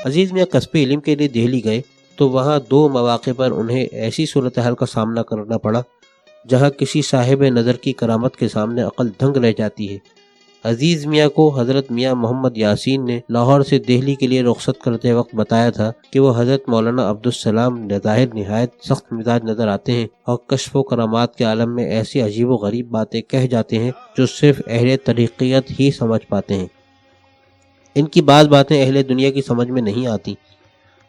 عزیز میاں کسب علم کے لیے دہلی گئے تو وہاں 2 مواقع پر انہیں ایسی صورتحال کا سامنا کرنا پڑا جہاں کسی صاحب نظر کی کرامت کے سامنے عقل دنگ رہ جاتی ہے۔ عزیز میاں کو حضرت میاں محمد یاسین نے لاہور سے دہلی کے لیے رخصت کرتے وقت بتایا تھا کہ وہ حضرت مولانا عبدالسلام ظاہر نہایت سخت مزاج نظر آتے ہیں اور کشف و کرامات کے عالم میں ایسی عجیب و غریب باتیں کہہ جاتے ہیں جو صرف اہل طریقیت ہی سمجھ پاتے ہیں۔ ان کی بعض باتیں اہل دنیا کی سمجھ میں نہیں آتی۔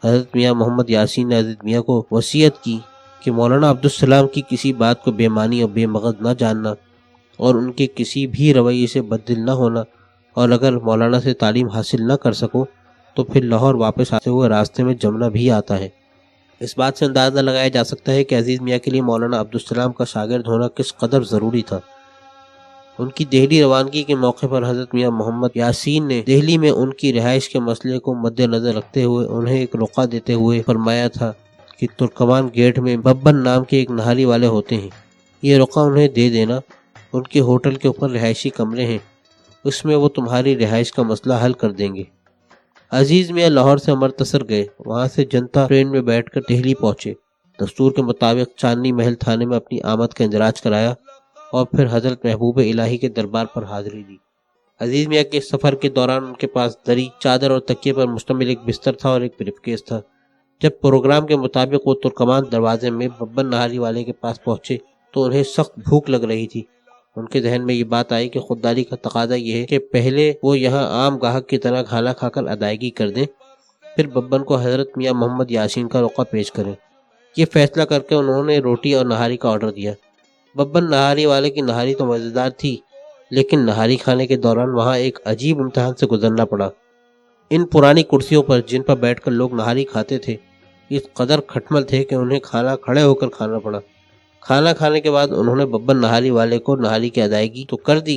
حضرت میاں محمد یاسین نے حضرت میاں کو وصیت کی کہ مولانا عبدالسلام کی کسی بات کو بے معنی اور بے مغز نہ جاننا اور ان کے کسی بھی رویے سے بددل نہ ہونا، اور اگر مولانا سے تعلیم حاصل نہ کر سکو تو پھر لاہور واپس آتے ہوئے راستے میں جمنا بھی آتا ہے۔ اس بات سے اندازہ لگایا جا سکتا ہے کہ عزیز میاں کے لیے مولانا عبدالسلام کا شاگرد ہونا کس قدر ضروری تھا۔ ان کی دہلی روانگی کے موقع پر حضرت میاں محمد یاسین نے دہلی میں ان کی رہائش کے مسئلے کو مد نظر رکھتے ہوئے انہیں ایک رقعہ دیتے ہوئے فرمایا تھا کہ ترکمان گیٹ میں ببن نام کے ایک نہاری والے ہوتے ہیں، یہ رقعہ انہیں دے دینا، ان کے ہوٹل کے اوپر رہائشی کمرے ہیں، اس میں وہ تمہاری رہائش کا مسئلہ حل کر دیں گے۔ عزیز میاں لاہور سے امرتسر گئے، وہاں سے جنتا ٹرین میں بیٹھ کر دہلی پہنچے، دستور کے مطابق چاندنی محل تھانے میں اپنی آمد کا اندراج کرایا اور پھر حضرت محبوب الہی کے دربار پر حاضری دی۔ عزیز میاں کے سفر کے دوران ان کے پاس دری، چادر اور تکیے پر مشتمل ایک بستر تھا اور ایک بریف کیس تھا۔ جب پروگرام کے مطابق وہ ترکمان دروازے میں ببن نہاری والے کے پاس پہنچے تو انہیں سخت بھوک لگ رہی تھی۔ ان کے ذہن میں یہ بات آئی کہ خودداری کا تقاضا یہ ہے کہ پہلے وہ یہاں عام گاہک کی طرح کھانا کھا کر ادائیگی کر دیں، پھر ببن کو حضرت میاں محمد یاسین کا رقعہ پیش کریں۔ یہ فیصلہ کر کے انہوں نے روٹی اور نہاری کا آرڈر دیا۔ ببن نہاری والے کی نہاری تو مزیدار تھی، لیکن نہاری کھانے کے دوران وہاں ایک عجیب امتحان سے گزرنا پڑا۔ ان پرانی کرسیوں پر جن پر بیٹھ کر لوگ نہاری کھاتے تھے اس قدر کھٹمل تھے کہ انہیں کھانا کھڑے ہو کر کھانا پڑا۔ کھانا کھانے کے بعد انہوں نے ببن نہاری والے کو نہاری کی ادائیگی تو کر دی،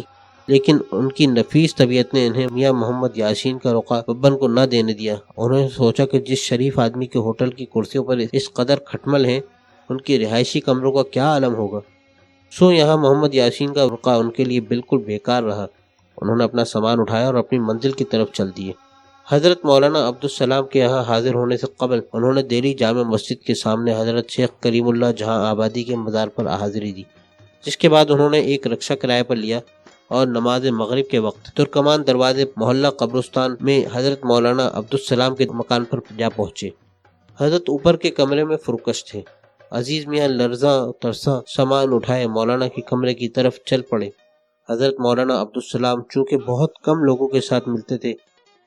لیکن ان کی نفیس طبیعت نے انہیں میاں محمد یاسین کا رقعہ ببن کو نہ دینے دیا۔ انہوں نے سوچا کہ جس شریف آدمی کے ہوٹل کی کرسیوں پر اس قدر کھٹمل ہیں، ان کی رہائشی کمروں کا کیا عالم ہوگا۔ سو یہاں محمد یاسین کا رقعہ ان کے لیے بالکل بیکار رہا۔ انہوں نے اپنا سامان اٹھایا اور اپنی منزل کی طرف چل دیے۔ حضرت مولانا عبدالسلام کے یہاں حاضر ہونے سے قبل انہوں نے دہلی جامع مسجد کے سامنے حضرت شیخ کریم اللہ جہاں آبادی کے مزار پر حاضری دی، جس کے بعد انہوں نے ایک رکشہ کرائے پر لیا اور نماز مغرب کے وقت ترکمان دروازے محلہ قبرستان میں حضرت مولانا عبدالسلام کے مکان پر جا پہنچے۔ حضرت اوپر کے کمرے میں فرکش تھے۔ عزیز میاں لرزاں ترساں سامان اٹھائے مولانا کے کمرے کی طرف چل پڑے۔ حضرت مولانا عبدالسلام چونکہ بہت کم لوگوں کے ساتھ ملتے تھے،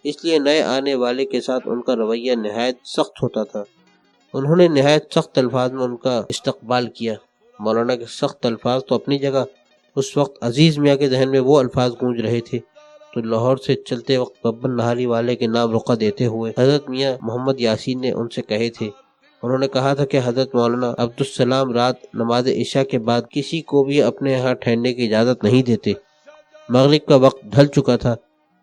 اس لیے نئے آنے والے کے ساتھ ان کا رویہ نہایت سخت ہوتا تھا۔ انہوں نے نہایت سخت الفاظ میں ان کا استقبال کیا۔ مولانا کے سخت الفاظ تو اپنی جگہ، اس وقت عزیز میاں کے ذہن میں وہ الفاظ گونج رہے تھے تو لاہور سے چلتے وقت ببن نہاری والے کے نام رقعہ دیتے ہوئے حضرت میاں محمد یاسین نے ان سے کہے تھے۔ انہوں نے کہا تھا کہ حضرت مولانا عبدالسلام رات نماز عشاء کے بعد کسی کو بھی اپنے یہاں ٹھہرنے کی اجازت نہیں دیتے۔ مغرب کا وقت ڈھل چکا تھا،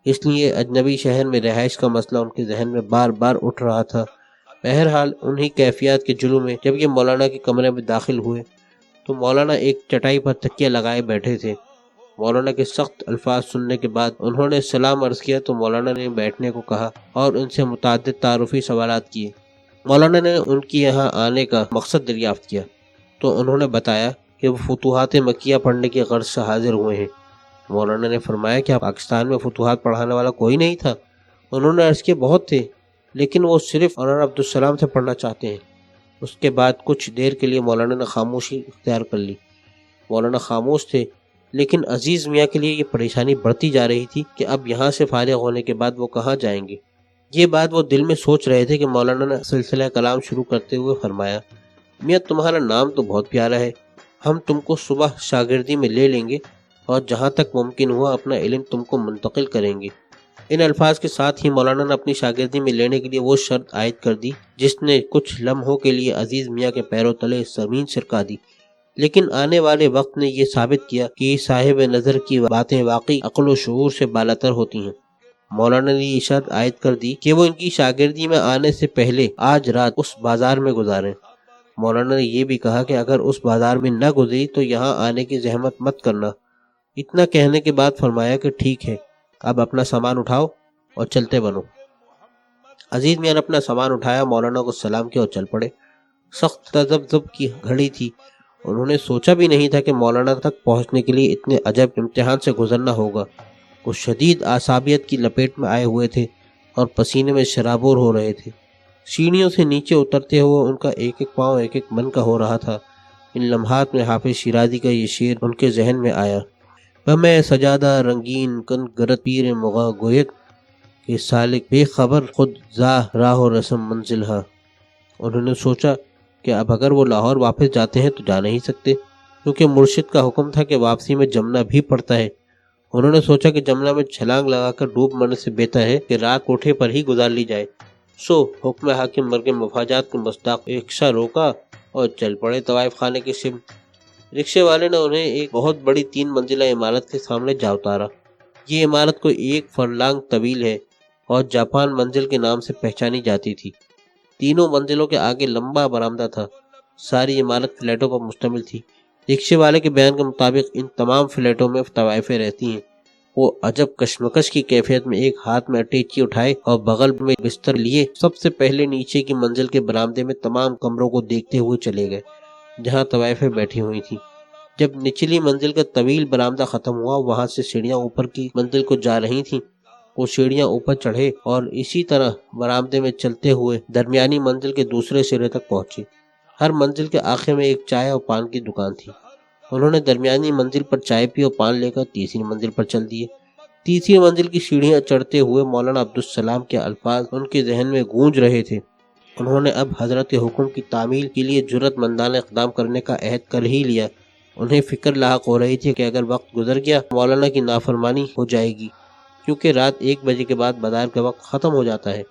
اس لیے اجنبی شہر میں رہائش کا مسئلہ ان کے ذہن میں بار بار اٹھ رہا تھا۔ بہرحال انہی کیفیات کے جلوے میں جب یہ مولانا کے کمرے میں داخل ہوئے تو مولانا ایک چٹائی پر تکیہ لگائے بیٹھے تھے۔ مولانا کے سخت الفاظ سننے کے بعد انہوں نے سلام عرض کیا تو مولانا نے بیٹھنے کو کہا اور ان سے متعدد تعارفی سوالات کیے۔ مولانا نے ان کی یہاں آنے کا مقصد دریافت کیا تو انہوں نے بتایا کہ وہ فتوحات مکیہ پڑھنے کی غرض سے حاضر ہوئے ہیں۔ مولانا نے فرمایا کہ پاکستان میں فتوحات پڑھانے والا کوئی نہیں تھا؟ انہوں نے عرض کیا بہت تھے، لیکن وہ صرف مولانا عبدالسلام سے پڑھنا چاہتے ہیں۔ اس کے بعد کچھ دیر کے لیے مولانا نے خاموشی اختیار کر لی۔ مولانا خاموش تھے، لیکن عزیز میاں کے لیے یہ پریشانی بڑھتی جا رہی تھی کہ اب یہاں سے فارغ ہونے کے بعد وہ کہاں جائیں گے۔ یہ بات وہ دل میں سوچ رہے تھے کہ مولانا نے سلسلہ کلام شروع کرتے ہوئے فرمایا، میاں تمہارا نام تو بہت پیارا ہے، ہم تم کو صبح شاگردی میں لے لیں گے اور جہاں تک ممکن ہوا اپنا علم تم کو منتقل کریں گے۔ ان الفاظ کے ساتھ ہی مولانا نے اپنی شاگردی میں لینے کے لیے وہ شرط عائد کر دی جس نے کچھ لمحوں کے لیے عزیز میاں کے پیروں تلے زمین سرکا دی، لیکن آنے والے وقت نے یہ ثابت کیا کہ صاحب نظر کی باتیں واقعی عقل و شعور سے بالاتر ہوتی ہیں۔ مولانا نے یہ شرط عائد کر دی کہ وہ ان کی شاگردی میں آنے سے پہلے آج رات اس بازار میں گزاریں۔ مولانا نے یہ بھی کہا کہ اگر اس بازار میں نہ گزری تو یہاں آنے کی زحمت مت کرنا۔ اتنا کہنے کے بعد فرمایا کہ ٹھیک ہے، اب اپنا سامان اٹھاؤ اور چلتے بنو۔ عزیز میاں نے اپنا سامان اٹھایا، مولانا کو سلام کیا اور چل پڑے۔ سخت تذبذب کی گھڑی تھی، انہوں نے سوچا بھی نہیں تھا کہ مولانا تک پہنچنے کے لیے اتنے عجب امتحان سے گزرنا ہوگا۔ وہ شدید اعصابیت کی لپیٹ میں آئے ہوئے تھے اور پسینے میں شرابور ہو رہے تھے۔ سیڑھیوں سے نیچے اترتے ہوئے ان کا ایک ایک پاؤں ایک ایک من کا ہو رہا تھا۔ ان لمحات میں حافظ شیرازی کا یہ شعر ان کے ذہن میں آیا: میں سجادہ رنگین کن گرد پیر مغا گوید کہ سالک بے خبر خود زا راہ و رسم منزل ہا۔ انہوں نے سوچا کہ اب اگر وہ لاہور واپس جاتے ہیں تو جا نہیں سکتے، کیونکہ مرشد کا حکم تھا کہ واپسی میں جمنا بھی پڑتا ہے۔ انہوں نے سوچا کہ جمنا میں چھلانگ لگا کر ڈوب مرنے سے بہتر ہے کہ رات کوٹھے پر ہی گزار لی جائے۔ سو حکم حاکم مرگ مفاجات کو مصداق رکشہ روکا اور چل پڑے طوائف خانے کی سمت۔ رکشے والے نے انہیں ایک بہت بڑی 3 منزلہ عمارت کے سامنے جا اتارا۔ یہ عمارت کوئی 1 فرلانگ طویل ہے اور جاپان منزل کے نام سے پہچانی جاتی تھی۔ تینوں منزلوں کے آگے لمبا برآمدہ تھا۔ ساری عمارت فلیٹوں پر مشتمل تھی۔ رکشے والے کے بیان کے مطابق ان تمام فلیٹوں میں طوائفیں رہتی ہیں۔ وہ عجب کشمکش کی کیفیت میں ایک ہاتھ میں اٹیچی اٹھائے اور بغل میں بستر لیے سب سے پہلے نیچے کی منزل کے برآمدے میں تمام کمروں کو دیکھتے ہوئے چلے گئے جہاں طوائفیں بیٹھی ہوئی تھیں۔ جب نچلی منزل کا طویل برآمدہ ختم ہوا، وہاں سے سیڑھیاں اوپر کی منزل کو جا رہی تھیں۔ وہ سیڑھیاں اوپر چڑھے اور اسی طرح برآمدے میں چلتے ہوئے درمیانی منزل کے دوسرے سرے تک پہنچے۔ ہر منزل کے آخر میں ایک چائے اور پان کی دکان تھی۔ انہوں نے درمیانی منزل پر چائے پی اور پان لے کر تیسری منزل پر چل دیے۔ تیسری منزل کی سیڑھیاں چڑھتے ہوئے مولانا عبدالسلام کے الفاظ ان کے ذہن میں گونج رہے تھے۔ انہوں نے اب حضرت حکم کی تعمیل کے لیے جرأت مندانہ اقدام کرنے کا عہد کر ہی لیا۔ انہیں فکر لاحق ہو رہی تھی کہ اگر وقت گزر گیا مولانا کی نافرمانی ہو جائے گی، کیونکہ رات 1 بجے کے بعد بازار کا وقت ختم ہو جاتا ہے۔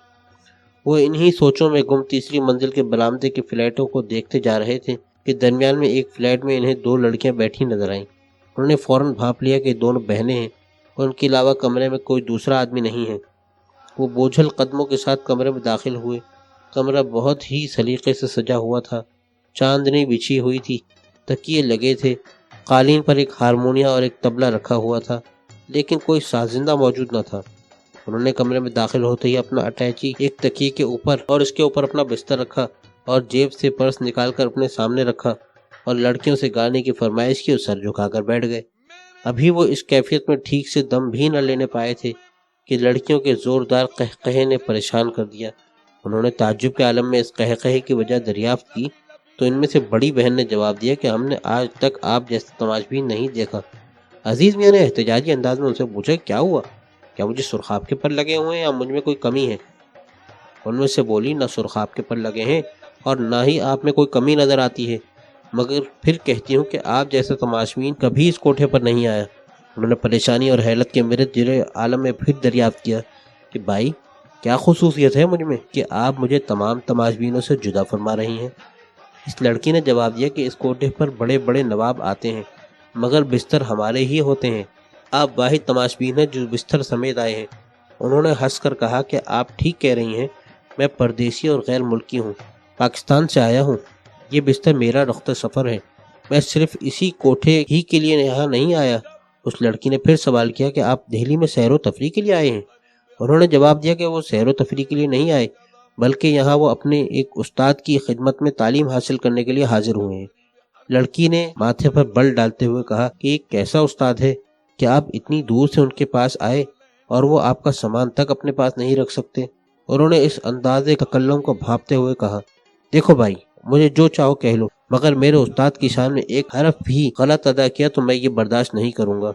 وہ انہی سوچوں میں گم تیسری منزل کے برآمدے کے فلیٹوں کو دیکھتے جا رہے تھے کہ درمیان میں ایک فلیٹ میں انہیں 2 لڑکیاں بیٹھی نظر آئیں۔ انہوں نے فوراً بھانپ لیا کہ دونوں بہنیں ہیں اور ان کے علاوہ کمرے میں کوئی دوسرا آدمی نہیں ہے۔ وہ بوجھل قدموں کے ساتھ کمرے میں داخل ہوئے۔ کمرہ بہت ہی سلیقے سے سجا ہوا تھا۔ چاندنی بچھی ہوئی تھی، تکیے لگے تھے، قالین پر ایک ہارمونیا اور ایک طبلہ رکھا ہوا تھا، لیکن کوئی سازندہ موجود نہ تھا۔ انہوں نے کمرے میں داخل ہوتے ہی اپنا اٹیچی ایک تکیے کے اوپر اور اس کے اوپر اپنا بستر رکھا اور جیب سے پرس نکال کر اپنے سامنے رکھا اور لڑکیوں سے گانے کی فرمائش کی اور سر جھکا کر بیٹھ گئے۔ ابھی وہ اس کیفیت میں ٹھیک سے دم بھی نہ لینے پائے تھے کہ لڑکیوں کے زوردار قہقہے نے پریشان کر دیا۔ انہوں نے تعجب کے عالم میں اس قہقہے کی وجہ دریافت کی تو ان میں سے بڑی بہن نے جواب دیا کہ ہم نے آج تک آپ جیسا تماشبین نہیں دیکھا۔ عزیز میاں نے احتجاجی انداز میں ان سے پوچھا کیا ہوا؟ کیا مجھے سرخاب کے پر لگے ہوئے ہیں یا مجھ میں کوئی کمی ہے؟ ان میں سے بولی نہ سرخاب کے پر لگے ہیں اور نہ ہی آپ میں کوئی کمی نظر آتی ہے، مگر پھر کہتی ہوں کہ آپ جیسا تماشبین کبھی اس کوٹھے پر نہیں آیا۔ انہوں نے پریشانی اور حیرت کے مرد جرے عالم میں پھر دریافت کیا کہ بھائی کیا خصوصیت ہے مجھ میں کہ آپ مجھے تمام تماشبینوں سے جدا فرما رہی ہیں؟ اس لڑکی نے جواب دیا کہ اس کوٹھے پر بڑے بڑے نواب آتے ہیں مگر بستر ہمارے ہی ہوتے ہیں، آپ واحد تماشبین ہیں جو بستر سمیت آئے ہیں۔ انہوں نے ہنس کر کہا کہ آپ ٹھیک کہہ رہی ہیں، میں پردیسی اور غیر ملکی ہوں، پاکستان سے آیا ہوں۔ یہ بستر میرا رخت سفر ہے، میں صرف اسی کوٹھے ہی کے لیے یہاں نہیں آیا۔ اس لڑکی نے پھر سوال کیا کہ آپ دہلی میں سیر و تفریح کے لیے آئے ہیں؟ انہوں نے جواب دیا کہ وہ سیر و تفریح کے لیے نہیں آئے بلکہ یہاں وہ اپنے ایک استاد کی خدمت میں تعلیم حاصل کرنے کے لیے حاضر ہوئے ہیں۔ لڑکی نے ماتھے پر بل ڈالتے ہوئے کہا کہ ایک کیسا استاد ہے کہ آپ اتنی دور سے ان کے پاس آئے اور وہ آپ کا سامان تک اپنے پاس نہیں رکھ سکتے؟ انہوں نے اس انداز تکلم کو بھانپتے ہوئے کہا دیکھو بھائی، مجھے جو چاہو کہہ لو، مگر میرے استاد کی شان میں ایک حرف بھی غلط ادا کیا تو میں یہ برداشت نہیں کروں گا۔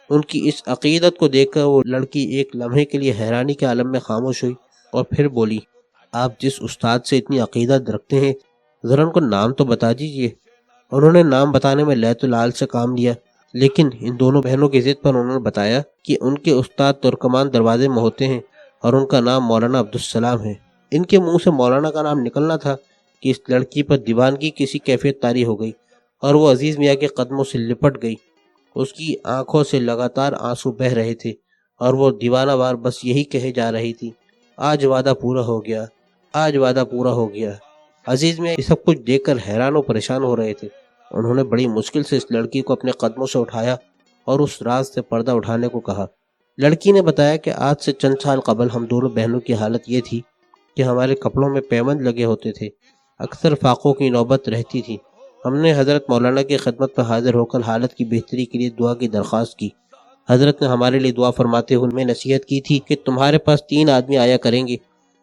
ان کی اس عقیدت کو دیکھ کر وہ لڑکی ایک لمحے کے لیے حیرانی کے عالم میں خاموش ہوئی اور پھر بولی آپ جس استاد سے اتنی عقیدت رکھتے ہیں ذرا ان کو نام تو بتا دیجئے۔ انہوں نے نام بتانے میں لیت العال سے کام لیا، لیکن ان دونوں بہنوں کی ضد پر انہوں نے بتایا کہ ان کے استاد ترکمان دروازے میں ہوتے ہیں اور ان کا نام مولانا عبدالسلام ہے۔ ان کے منہ سے مولانا کا نام نکلنا تھا کہ اس لڑکی پر دیوانگی کسی کیفیت طاری ہو گئی اور وہ عزیز میاں کے قدموں سے لپٹ گئی۔ اس کی آنکھوں سے لگاتار آنسو بہہ رہے تھے اور وہ دیوانہ وار بس یہی کہے جا رہی تھی آج وعدہ پورا ہو گیا، آج وعدہ پورا ہو گیا۔ عزیز میاں یہ سب کچھ دیکھ کر حیران و پریشان ہو رہے تھے۔ انہوں نے بڑی مشکل سے اس لڑکی کو اپنے قدموں سے اٹھایا اور اس راز سے پردہ اٹھانے کو کہا۔ لڑکی نے بتایا کہ آج سے چند سال قبل ہم دونوں بہنوں کی حالت یہ تھی کہ ہمارے کپڑوں میں پیوند لگے ہوتے تھے، اکثر فاقوں کی نوبت رہتی تھی۔ ہم نے حضرت مولانا کی خدمت میں حاضر ہو کر حالت کی بہتری کے لیے دعا کی درخواست کی۔ حضرت نے ہمارے لیے دعا فرماتے ہوئے ہمیں نصیحت کی تھی کہ تمہارے پاس 3 آدمی آیا کریں گے،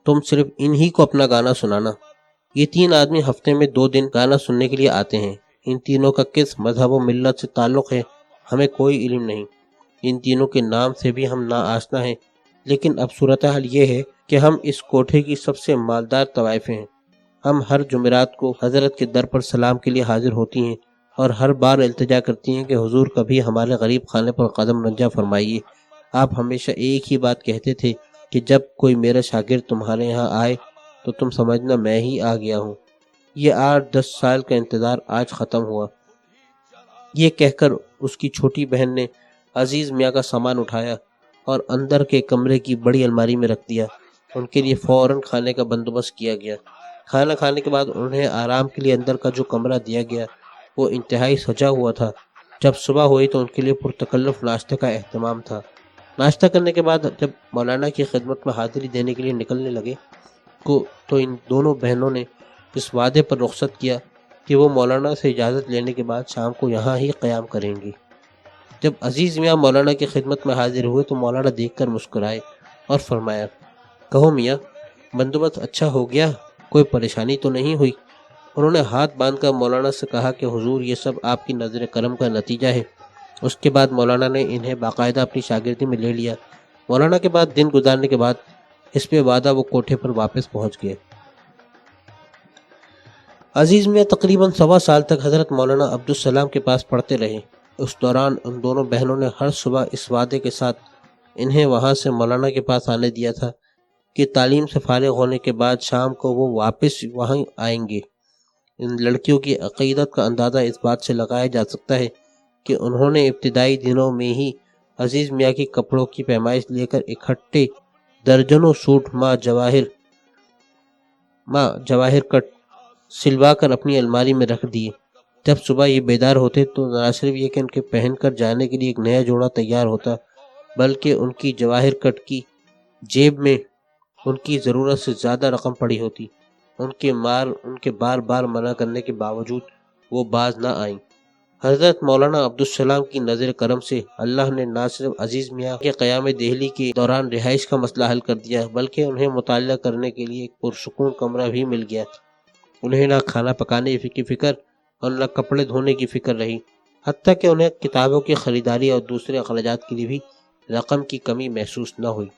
تم صرف انہی کو اپنا گانا سنانا۔ یہ 3 آدمی ہفتے میں 2 دن گانا سننے کے لیے آتے ہیں۔ ان تینوں کا کس مذہب و ملت سے تعلق ہے ہمیں کوئی علم نہیں، ان تینوں کے نام سے بھی ہم ناآشنا ہیں، لیکن اب صورتحال یہ ہے کہ ہم اس کوٹھے کی سب سے مالدار طوائفیں ہیں۔ ہم ہر جمعرات کو حضرت کے در پر سلام کے لیے حاضر ہوتی ہیں اور ہر بار التجا کرتی ہیں کہ حضور کبھی ہمارے غریب خانے پر قدم رنجہ فرمائیے۔ آپ ہمیشہ ایک ہی بات کہتے تھے کہ جب کوئی میرا شاگرد تمہارے یہاں آئے تو تم سمجھنا میں ہی آ گیا ہوں۔ یہ 8-10 سال کا انتظار آج ختم ہوا۔ یہ کہہ کر اس کی چھوٹی بہن نے عزیز میاں کا سامان اٹھایا اور اندر کے کمرے کی بڑی الماری میں رکھ دیا۔ ان کے لیے فوراً کھانے کا بندوبست کیا گیا۔ کھانا کھانے کے بعد انہیں آرام کے لیے اندر کا جو کمرہ دیا گیا وہ انتہائی سجا ہوا تھا۔ جب صبح ہوئی تو ان کے لیے پرتکلف ناشتے کا اہتمام تھا۔ ناشتہ کرنے کے بعد جب مولانا کی خدمت میں حاضری دینے کے لیے نکلنے لگے تو ان دونوں بہنوں نے اس وعدے پر رخصت کیا کہ وہ مولانا سے اجازت لینے کے بعد شام کو یہاں ہی قیام کریں گی۔ جب عزیز میاں مولانا کی خدمت میں حاضر ہوئے تو مولانا دیکھ کر مسکرائے اور فرمایا، کہو میاں، بندوبست اچھا ہو گیا، کوئی پریشانی تو نہیں ہوئی؟ انہوں نے ہاتھ باندھ کر مولانا سے کہا کہ حضور یہ سب آپ کی نظر کرم کا نتیجہ ہے۔ اس کے بعد مولانا نے انہیں باقاعدہ اپنی شاگردی میں لے لیا۔ مولانا کے بعد دن گزارنے کے بعد اس پہ وعدہ وہ کوٹھے پر واپس پہنچ گئے۔ عزیز میاں تقریباً 1.25 سال تک حضرت مولانا عبدالسلام کے پاس پڑھتے رہے۔ اس دوران ان دونوں بہنوں نے ہر صبح اس وعدے کے ساتھ انہیں وہاں سے مولانا کے پاس آنے دیا تھا کہ تعلیم سے فارغ ہونے کے بعد شام کو وہ واپس وہاں آئیں گے۔ ان لڑکیوں کی عقیدت کا اندازہ اس بات سے لگایا جا سکتا ہے کہ انہوں نے ابتدائی دنوں میں ہی عزیز میاں کی کپڑوں کی پیمائش لے کر اکٹھے درجنوں سوٹ ماں جواہر کٹ سلوا کر اپنی الماری میں رکھ دیے۔ جب صبح یہ بیدار ہوتے تو نہ صرف یہ کہ ان کے پہن کر جانے کے لیے ایک نیا جوڑا تیار ہوتا، بلکہ ان کی جواہر کٹ کی جیب میں ان کی ضرورت سے زیادہ رقم پڑی ہوتی۔ ان کے بار بار منع کرنے کے باوجود وہ باز نہ آئیں۔ حضرت مولانا عبدالسلام کی نظر کرم سے اللہ نے نہ صرف عزیز میاں کے قیام دہلی کے دوران رہائش کا مسئلہ حل کر دیا، بلکہ انہیں مطالعہ کرنے کے لیے ایک پرسکون کمرہ بھی مل گیا۔ انہیں نہ کھانا پکانے کی فکر اور نہ کپڑے دھونے کی فکر رہی، حتیٰ کہ انہیں کتابوں کی خریداری اور دوسرے اخراجات کے لیے بھی رقم کی کمی محسوس نہ ہوئی۔